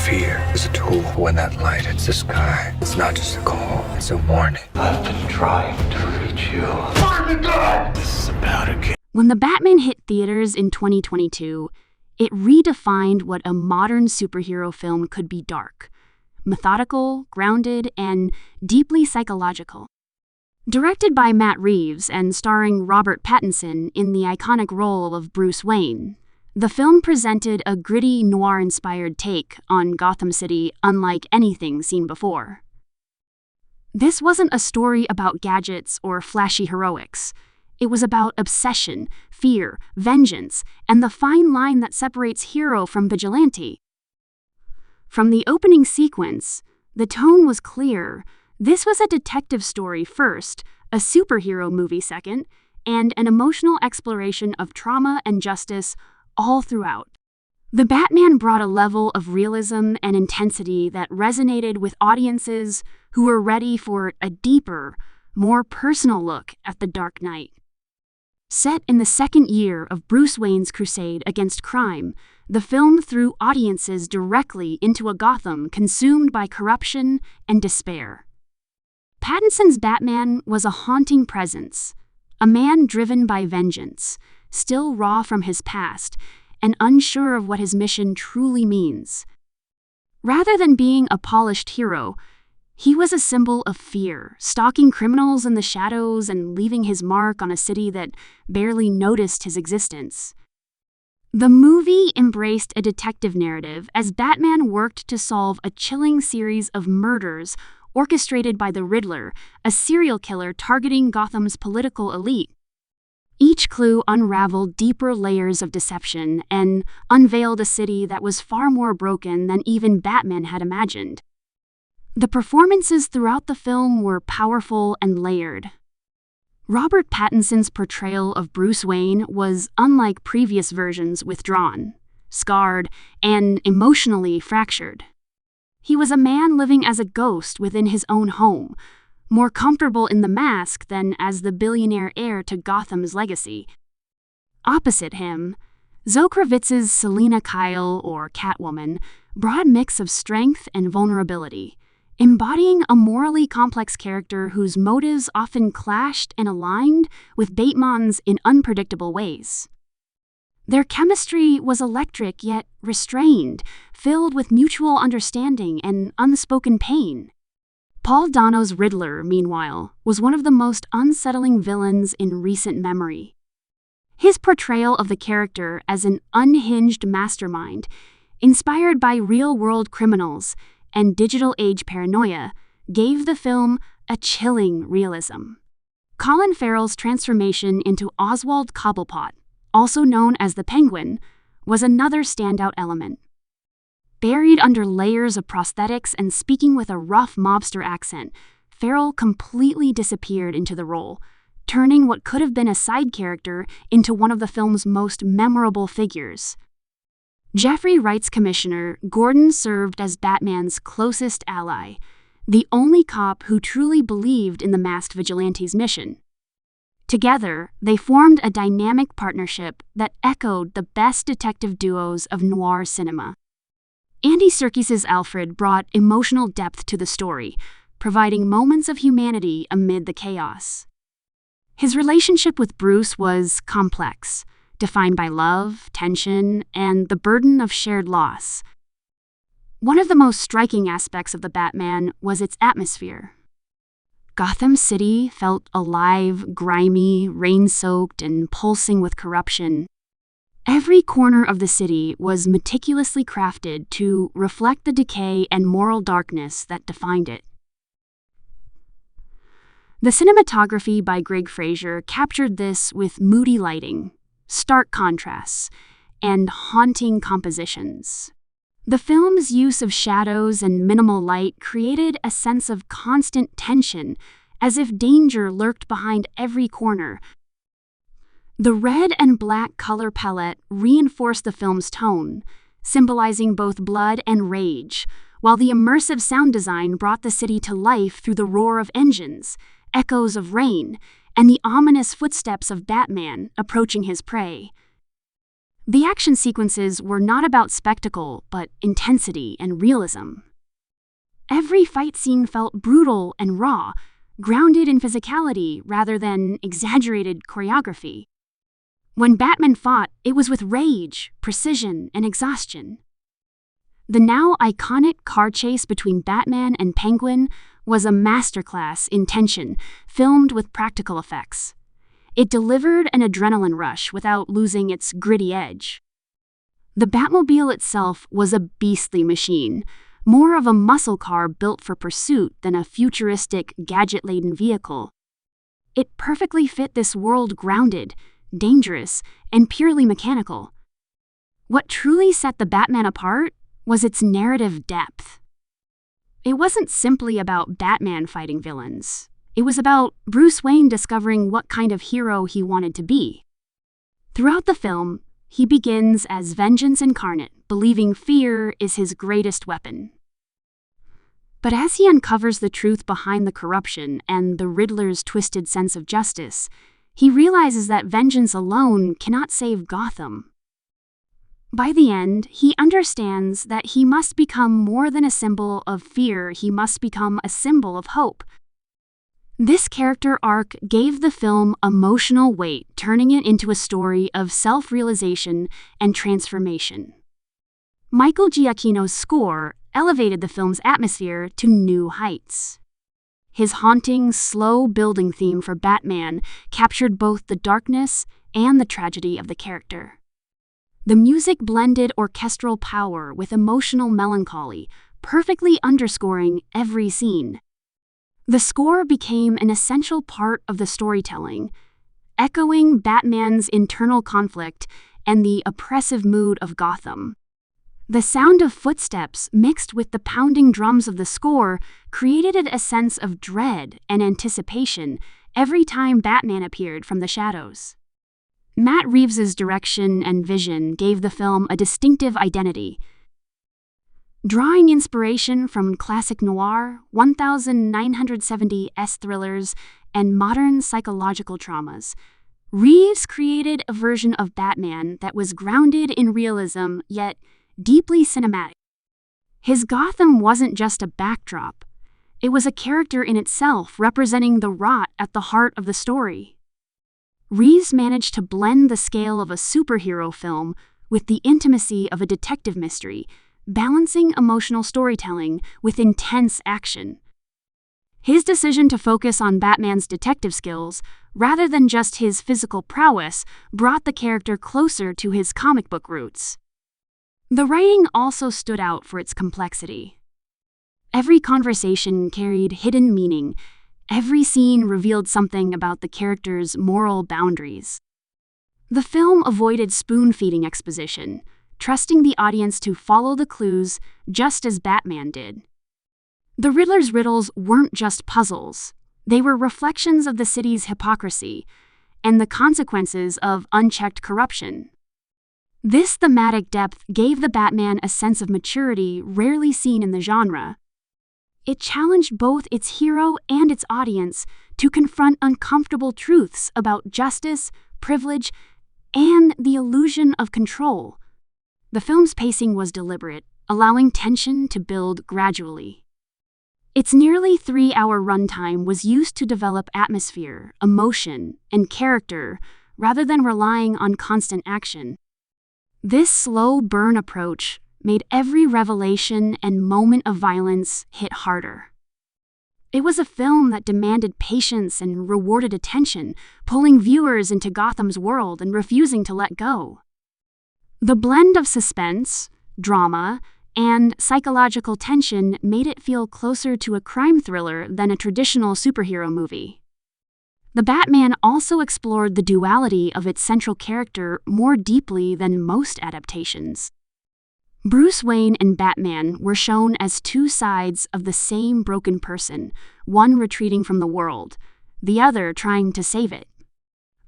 Fear is a tool. When that light hits the sky, it's not just a call, it's a warning. I've been trying to reach you. Find the God! This is about a kid. When The Batman hit theaters in 2022, it redefined what a modern superhero film could be: dark, methodical, grounded, and deeply psychological. Directed by Matt Reeves and starring Robert Pattinson in the iconic role of Bruce Wayne, the film presented a gritty, noir-inspired take on Gotham City unlike anything seen before. This wasn't a story about gadgets or flashy heroics. It was about obsession, fear, vengeance, and the fine line that separates hero from vigilante. From the opening sequence, the tone was clear. This was a detective story first, a superhero movie second, and an emotional exploration of trauma and justice all throughout. The Batman brought a level of realism and intensity that resonated with audiences who were ready for a deeper, more personal look at the Dark Knight. Set in the second year of Bruce Wayne's crusade against crime, the film threw audiences directly into a Gotham consumed by corruption and despair. Pattinson's Batman was a haunting presence, a man driven by vengeance, still raw from his past, and unsure of what his mission truly means. Rather than being a polished hero, he was a symbol of fear, stalking criminals in the shadows and leaving his mark on a city that barely noticed his existence. The movie embraced a detective narrative as Batman worked to solve a chilling series of murders orchestrated by the Riddler, a serial killer targeting Gotham's political elite. Each clue unraveled deeper layers of deception and unveiled a city that was far more broken than even Batman had imagined. The performances throughout the film were powerful and layered. Robert Pattinson's portrayal of Bruce Wayne was unlike previous versions, withdrawn, scarred, and emotionally fractured. He was a man living as a ghost within his own home, more comfortable in the mask than as the billionaire heir to Gotham's legacy. Opposite him, Zoë Kravitz's Selina Kyle, or Catwoman, brought a mix of strength and vulnerability, embodying a morally complex character whose motives often clashed and aligned with Bateman's in unpredictable ways. Their chemistry was electric yet restrained, filled with mutual understanding and unspoken pain. Paul Dano's Riddler, meanwhile, was one of the most unsettling villains in recent memory. His portrayal of the character as an unhinged mastermind, inspired by real-world criminals and digital-age paranoia, gave the film a chilling realism. Colin Farrell's transformation into Oswald Cobblepot, also known as the Penguin, was another standout element. Buried under layers of prosthetics and speaking with a rough mobster accent, Farrell completely disappeared into the role, turning what could have been a side character into one of the film's most memorable figures. Jeffrey Wright's commissioner, Gordon, served as Batman's closest ally, the only cop who truly believed in the masked vigilante's mission. Together, they formed a dynamic partnership that echoed the best detective duos of noir cinema. Andy Serkis's Alfred brought emotional depth to the story, providing moments of humanity amid the chaos. His relationship with Bruce was complex, defined by love, tension, and the burden of shared loss. One of the most striking aspects of the Batman was its atmosphere. Gotham City felt alive, grimy, rain-soaked, and pulsing with corruption. Every corner of the city was meticulously crafted to reflect the decay and moral darkness that defined it. The cinematography by Greg Fraser captured this with moody lighting, stark contrasts, and haunting compositions. The film's use of shadows and minimal light created a sense of constant tension, as if danger lurked behind every corner. The red and black color palette reinforced the film's tone, symbolizing both blood and rage, while the immersive sound design brought the city to life through the roar of engines, echoes of rain, and the ominous footsteps of Batman approaching his prey. The action sequences were not about spectacle, but intensity and realism. Every fight scene felt brutal and raw, grounded in physicality rather than exaggerated choreography. When Batman fought, it was with rage, precision, and exhaustion. The now iconic car chase between Batman and Penguin was a masterclass in tension, filmed with practical effects. It delivered an adrenaline rush without losing its gritty edge. The Batmobile itself was a beastly machine, more of a muscle car built for pursuit than a futuristic, gadget-laden vehicle. It perfectly fit this world grounded, dangerous, and purely mechanical. What truly set the Batman apart was its narrative depth. It wasn't simply about Batman fighting villains. It was about Bruce Wayne discovering what kind of hero he wanted to be. Throughout the film, he begins as vengeance incarnate, believing fear is his greatest weapon. But as he uncovers the truth behind the corruption and the Riddler's twisted sense of justice, he realizes that vengeance alone cannot save Gotham. By the end, he understands that he must become more than a symbol of fear, he must become a symbol of hope. This character arc gave the film emotional weight, turning it into a story of self-realization and transformation. Michael Giacchino's score elevated the film's atmosphere to new heights. His haunting, slow-building theme for Batman captured both the darkness and the tragedy of the character. The music blended orchestral power with emotional melancholy, perfectly underscoring every scene. The score became an essential part of the storytelling, echoing Batman's internal conflict and the oppressive mood of Gotham. The sound of footsteps mixed with the pounding drums of the score created a sense of dread and anticipation every time Batman appeared from the shadows. Matt Reeves' direction and vision gave the film a distinctive identity. Drawing inspiration from classic noir, 1970s thrillers, and modern psychological dramas, Reeves created a version of Batman that was grounded in realism yet deeply cinematic. His Gotham wasn't just a backdrop. It was a character in itself, representing the rot at the heart of the story. Reeves managed to blend the scale of a superhero film with the intimacy of a detective mystery, balancing emotional storytelling with intense action. His decision to focus on Batman's detective skills, rather than just his physical prowess, brought the character closer to his comic book roots. The writing also stood out for its complexity. Every conversation carried hidden meaning. Every scene revealed something about the character's moral boundaries. The film avoided spoon-feeding exposition, trusting the audience to follow the clues just as Batman did. The Riddler's riddles weren't just puzzles. They were reflections of the city's hypocrisy and the consequences of unchecked corruption. This thematic depth gave the Batman a sense of maturity rarely seen in the genre. It challenged both its hero and its audience to confront uncomfortable truths about justice, privilege, and the illusion of control. The film's pacing was deliberate, allowing tension to build gradually. Its nearly 3-hour runtime was used to develop atmosphere, emotion, and character, rather than relying on constant action. This slow burn approach made every revelation and moment of violence hit harder. It was a film that demanded patience and rewarded attention, pulling viewers into Gotham's world and refusing to let go. The blend of suspense, drama, and psychological tension made it feel closer to a crime thriller than a traditional superhero movie. The Batman also explored the duality of its central character more deeply than most adaptations. Bruce Wayne and Batman were shown as two sides of the same broken person, one retreating from the world, the other trying to save it.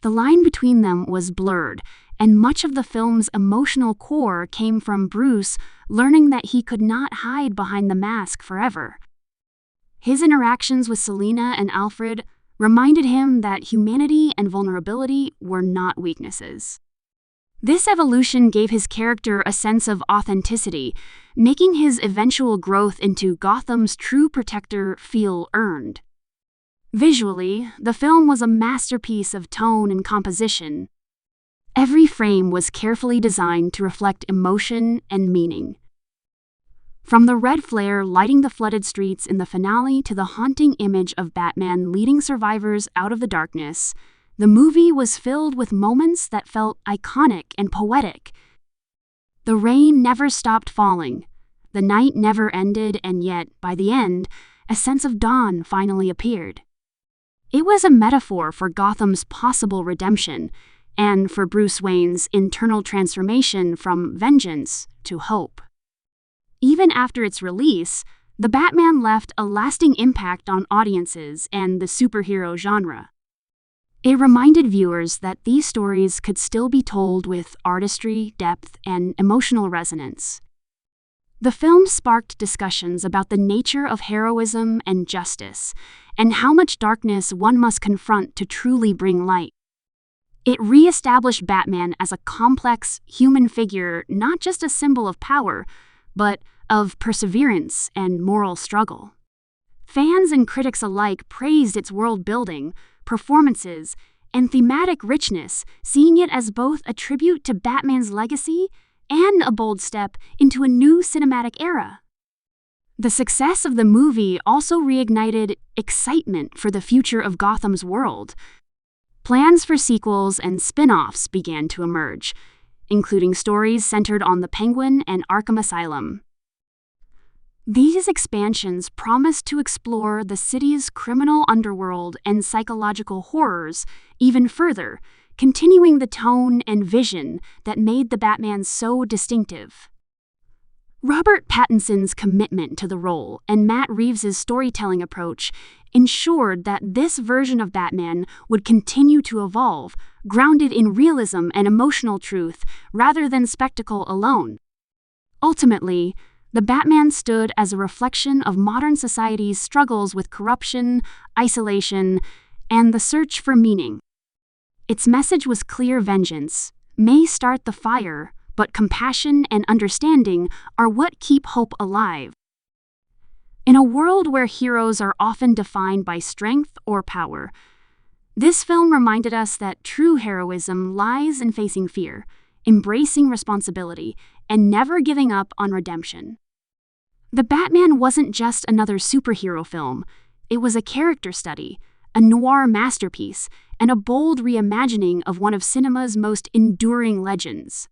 The line between them was blurred, and much of the film's emotional core came from Bruce learning that he could not hide behind the mask forever. His interactions with Selina and Alfred reminded him that humanity and vulnerability were not weaknesses. This evolution gave his character a sense of authenticity, making his eventual growth into Gotham's true protector feel earned. Visually, the film was a masterpiece of tone and composition. Every frame was carefully designed to reflect emotion and meaning. From the red flare lighting the flooded streets in the finale to the haunting image of Batman leading survivors out of the darkness, the movie was filled with moments that felt iconic and poetic. The rain never stopped falling, the night never ended, and yet, by the end, a sense of dawn finally appeared. It was a metaphor for Gotham's possible redemption, and for Bruce Wayne's internal transformation from vengeance to hope. Even after its release, The Batman left a lasting impact on audiences and the superhero genre. It reminded viewers that these stories could still be told with artistry, depth, and emotional resonance. The film sparked discussions about the nature of heroism and justice, and how much darkness one must confront to truly bring light. It re-established Batman as a complex, human figure, not just a symbol of power, but of perseverance and moral struggle. Fans and critics alike praised its world-building, performances, and thematic richness, seeing it as both a tribute to Batman's legacy and a bold step into a new cinematic era. The success of the movie also reignited excitement for the future of Gotham's world. Plans for sequels and spin-offs began to emerge, including stories centered on the Penguin and Arkham Asylum. These expansions promised to explore the city's criminal underworld and psychological horrors even further, continuing the tone and vision that made the Batman so distinctive. Robert Pattinson's commitment to the role and Matt Reeves' storytelling approach ensured that this version of Batman would continue to evolve, grounded in realism and emotional truth rather than spectacle alone. Ultimately, the Batman stood as a reflection of modern society's struggles with corruption, isolation, and the search for meaning. Its message was clear: vengeance may start the fire, but compassion and understanding are what keep hope alive. In a world where heroes are often defined by strength or power, this film reminded us that true heroism lies in facing fear, embracing responsibility, and never giving up on redemption. The Batman wasn't just another superhero film, it was a character study, a noir masterpiece, and a bold reimagining of one of cinema's most enduring legends.